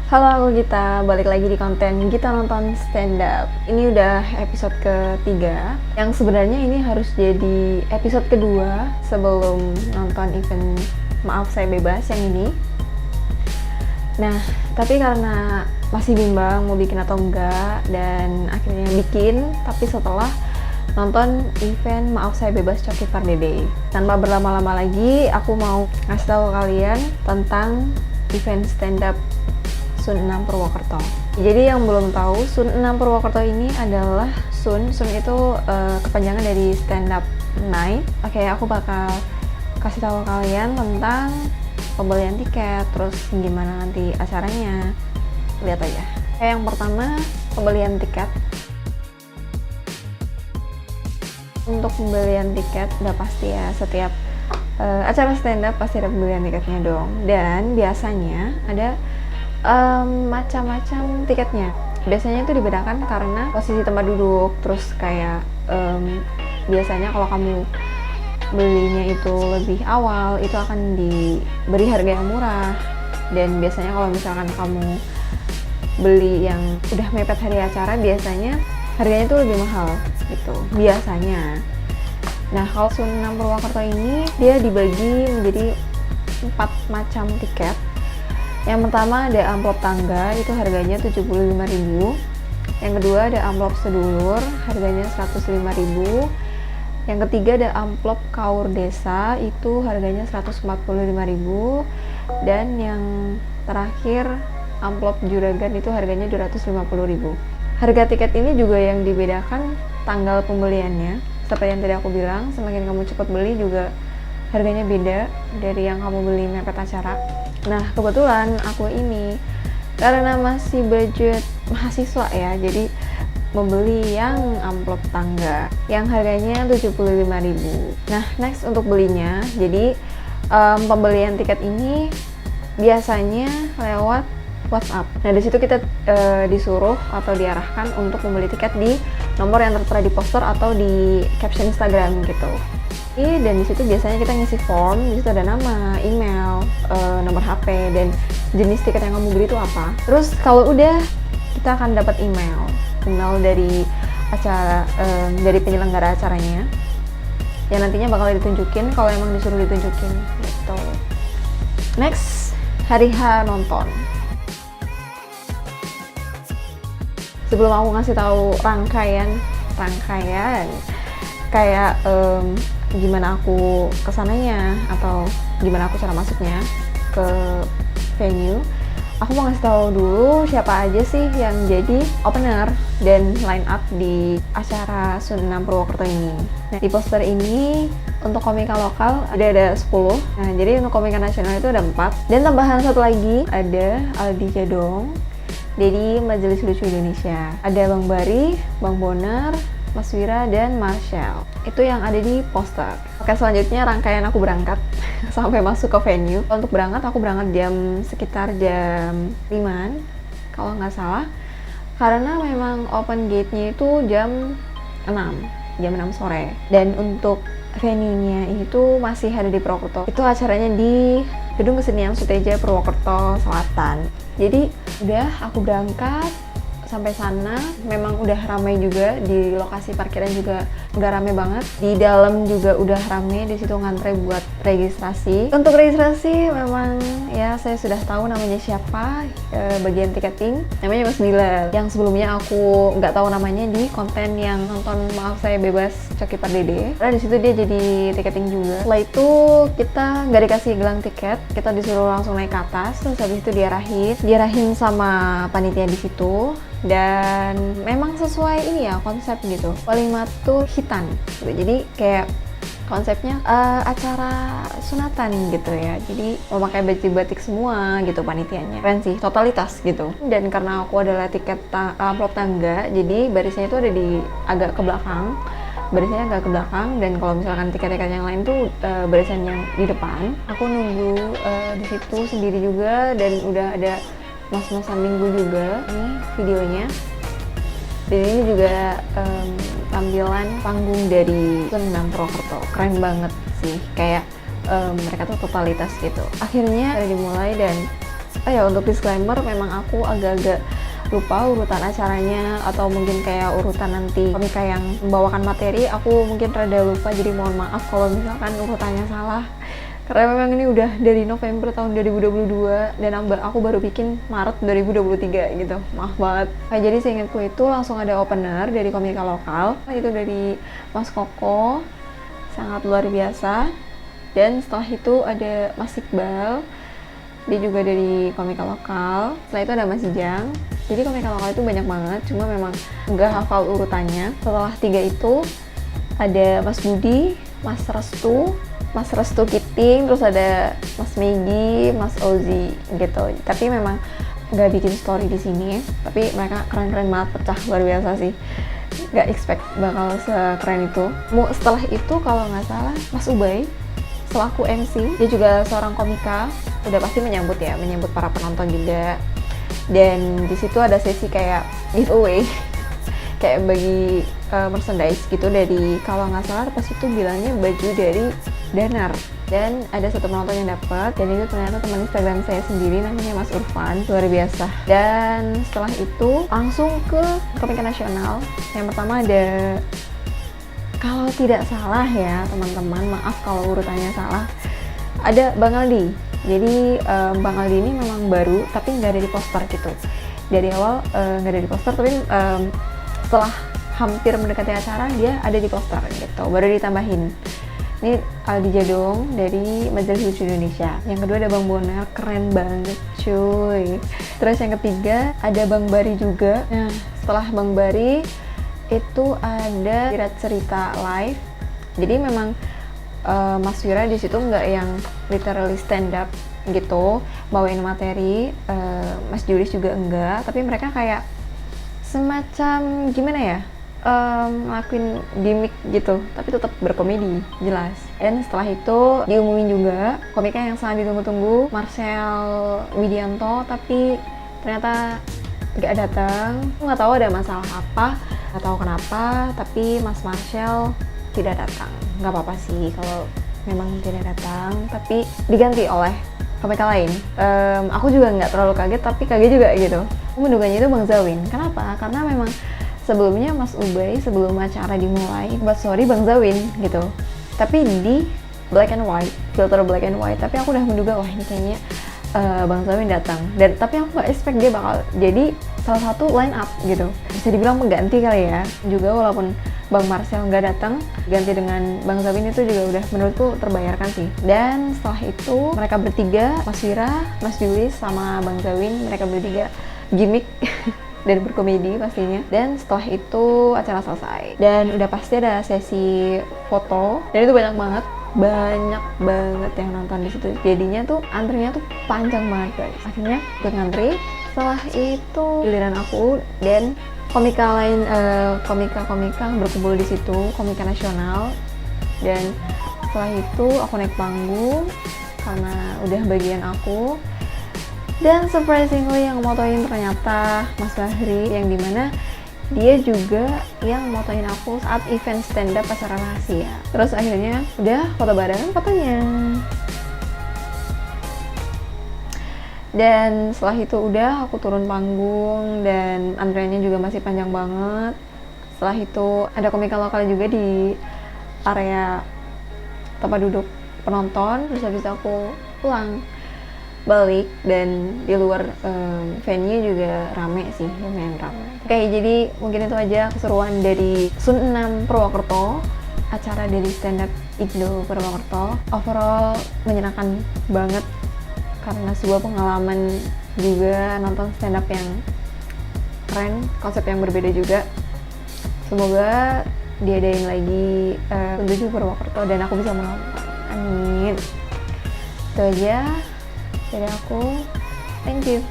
Halo, aku Gita, balik lagi di konten Gita nonton stand up. Ini udah episode ketiga, yang sebenarnya ini harus jadi episode kedua sebelum nonton event Maaf Saya Bebas yang ini. Nah, tapi karena masih bimbang mau bikin atau enggak, dan akhirnya bikin, tapi setelah nonton event Maaf Saya Bebas Coki Pardede. Tanpa berlama-lama lagi, aku mau ngasih tahu kalian tentang event stand up Sun 6 Purwokerto. Jadi yang belum tahu, Sun 6 Purwokerto ini adalah Sun itu kepanjangan dari stand up night. Oke, aku bakal kasih tahu kalian tentang pembelian tiket, terus gimana nanti acaranya. Lihat aja. Yang pertama, pembelian tiket. Untuk pembelian tiket udah pasti ya, setiap acara stand up pasti ada pembelian tiketnya dong. Dan biasanya ada macam-macam tiketnya. Biasanya itu dibedakan karena posisi tempat duduk, terus kayak biasanya kalau kamu belinya itu lebih awal itu akan diberi harga yang murah, dan biasanya kalau misalkan kamu beli yang udah mepet hari acara biasanya harganya itu lebih mahal gitu biasanya. Nah, kalau Sun 6 Purwokerto ini dia dibagi menjadi 4 macam tiket. Yang pertama ada amplop tangga, itu harganya 75.000. Yang kedua ada amplop sedulur, harganya 105.000. Yang ketiga ada amplop kaur desa, itu harganya 145.000. Dan yang terakhir amplop juragan, itu harganya 250.000. Harga tiket ini juga yang dibedakan tanggal pembeliannya. Seperti yang tadi aku bilang, semakin kamu cepat beli juga harganya beda dari yang kamu beli mepet acara. Nah, kebetulan aku ini karena masih budget mahasiswa ya, jadi membeli yang amplop tangga yang harganya 75.000. Nah, next untuk belinya, jadi pembelian tiket ini biasanya lewat WhatsApp. Nah, di situ kita disuruh atau diarahkan untuk membeli tiket di nomor yang tertera di poster atau di caption Instagram gitu. Dan di situ biasanya kita ngisi form, di situ ada nama, email, nomor HP, dan jenis tiket yang kamu beli itu apa. Terus kalau udah, kita akan dapat email dari acara, dari penyelenggara acaranya, yang nantinya bakal ditunjukin kalau emang disuruh ditunjukin gitu. Next, hari H nonton. Sebelum aku ngasih tahu rangkaian kayak gimana aku kesananya atau gimana aku cara masuknya ke venue, aku mau ngasih tahu dulu siapa aja sih yang jadi opener dan line up di acara Sun 6 Purwokerto ini. Nah, di poster ini untuk komika lokal ada 10. Nah, jadi untuk komika nasional itu ada 4. Dan tambahan satu lagi ada Aldi Jadong dari Majelis Lucu Indonesia. Ada Bang Bari, Bang Boner, Mas Wira, dan Marshall. Itu yang ada di poster. Oke, selanjutnya rangkaian aku berangkat sampai masuk ke venue. Untuk berangkat, aku berangkat sekitar jam 5-an kalau nggak salah. Karena memang open gate-nya itu jam 6 sore. Dan untuk venue-nya itu masih ada di Purwokerto. Itu acaranya di Gedung Kesenian Suteja Purwokerto Selatan. Jadi udah aku berangkat sampai sana, memang udah ramai juga di lokasi parkiran, juga udah ramai banget. Di dalam juga udah ramai, di situ ngantre buat registrasi. Untuk registrasi memang ya saya sudah tahu namanya siapa, bagian tiketing namanya Mas Bilal. Yang sebelumnya aku nggak tahu namanya di konten yang nonton Maaf Saya Bebas Coki Pardede. Karena di situ dia jadi tiketing juga. Setelah itu kita nggak dikasih gelang tiket, kita disuruh langsung naik ke atas. Terus habis itu diarahin sama panitia di situ. Dan memang sesuai ini ya konsep gitu, Walimatul Khitan gitu. Jadi kayak konsepnya acara sunatan gitu ya, jadi memakai baju batik semua gitu panitianya. Keren sih, totalitas gitu. Dan karena aku adalah tiket amplop tangga, jadi barisnya itu ada di agak ke belakang, dan kalau misalkan tiket-tiket yang lain tuh barisan yang di depan. Aku nunggu di situ sendiri juga, dan udah ada mas-mas sampingku juga. Ini videonya. Dan ini juga tampilan panggung dari Sun 6 Purwokerto. Keren banget sih, kayak mereka tuh totalitas gitu. Akhirnya dimulai, dan Oh ya, untuk disclaimer, memang aku agak-agak lupa urutan acaranya atau mungkin kayak urutan nanti komika yang membawakan materi, aku mungkin rada lupa, jadi mohon maaf kalau misalkan urutannya salah. Karena memang ini udah dari November tahun 2022 dan aku baru bikin Maret 2023 gitu, maaf banget. Nah, jadi seingatku itu langsung ada opener dari komika lokal, itu dari Mas Koko, sangat luar biasa. Dan setelah itu ada Mas Iqbal, dia juga dari komika lokal. Setelah itu ada Mas Jang. Jadi komika lokal itu banyak banget, cuma memang nggak hafal urutannya. Setelah 3 itu ada Mas Budi, Mas Restu Kiting, terus ada Mas Megi, Mas Ozi gitu. Tapi memang nggak bikin story di sini, tapi mereka keren-keren banget, pecah luar biasa sih. Nggak expect bakal sekeren itu. Setelah itu kalau nggak salah Mas Ubay selaku MC, dia juga seorang komika, udah pasti menyambut para penonton juga. Dan di situ ada sesi kayak giveaway, kayak bagi merchandise gitu dari, kalau nggak salah pas itu bilangnya baju dari Danar, dan ada satu penonton yang dapat, dan itu ternyata teman Instagram saya sendiri, namanya Mas Urfan, luar biasa. Dan setelah itu langsung ke komika nasional. Yang pertama ada, kalau tidak salah ya teman-teman, maaf kalau urutannya salah, ada Bang Aldi. Jadi Bang Aldi ini memang baru, tapi nggak ada di poster gitu. Dari awal nggak ada di poster, tapi setelah hampir mendekati acara dia ada di poster gitu, baru ditambahin. Ini Aldi Jadong dari Majelis Lucu Indonesia. Yang kedua ada Bang Bonar, keren banget cuy. Terus yang ketiga ada Bang Bari juga. Nah, setelah Bang Bari itu ada cerita live. Jadi memang Mas Wira di situ nggak yang literally stand up gitu, bawain materi. Mas Juris juga enggak, tapi mereka kayak semacam gimana ya, ngelakuin gimmick gitu, tapi tetap berkomedi jelas. Dan setelah itu diumumin juga komika yang sangat ditunggu-tunggu, Marcel Widianto, tapi ternyata nggak datang. Nggak tahu ada masalah apa, nggak tahu kenapa, tapi Mas Marcel tidak datang. Nggak apa-apa sih kalau memang tidak datang, tapi diganti oleh komika lain. Aku juga nggak terlalu kaget, tapi kaget juga gitu. Aku menduganya itu Bang Zawin. Kenapa? Karena memang sebelumnya Mas Ubay sebelum acara dimulai buat story Bang Zawin gitu, tapi di black and white, filter black and white. Tapi aku udah menduga, wah ini kayaknya Bang Zawin datang, dan tapi aku nggak expect dia bakal jadi salah satu line up gitu, bisa dibilang pengganti kali ya juga. Walaupun Bang Marcel nggak datang, ganti dengan Bang Zawin itu juga udah menurutku terbayarkan sih. Dan setelah itu mereka bertiga, Mas Wira, Mas Julis, sama Bang Zawin, mereka bertiga gimmick dan berkomedi pastinya. Dan setelah itu acara selesai, dan udah pasti ada sesi foto, dan itu banyak banget yang nonton di situ. Jadinya tuh antrinya tuh panjang banget guys. Akhirnya gue ngantri. Setelah itu giliran aku dan komika lain, komika berkumpul di situ, komika nasional. Dan setelah itu aku naik panggung karena udah bagian aku. Dan surprisingly yang motoin ternyata Mas Bahri, yang dimana dia juga yang motoin aku saat event stand up acara rahasia. Terus akhirnya udah foto bareng fotonya. Dan setelah itu udah aku turun panggung, dan antriannya juga masih panjang banget. Setelah itu ada komika lokal juga di area tempat duduk penonton. Terus habis itu aku pulang balik, dan di luar venue juga rame sih, lumayan rame. Oke, jadi mungkin itu aja keseruan dari Sun 6 Purwokerto, acara dari stand up Indo Purwokerto. Overall menyenangkan banget karena sebuah pengalaman juga nonton stand up yang keren, konsep yang berbeda juga. Semoga diadain lagi untuk Purwokerto dan aku bisa menonton. Amin. Itu aja dari aku. Thank you.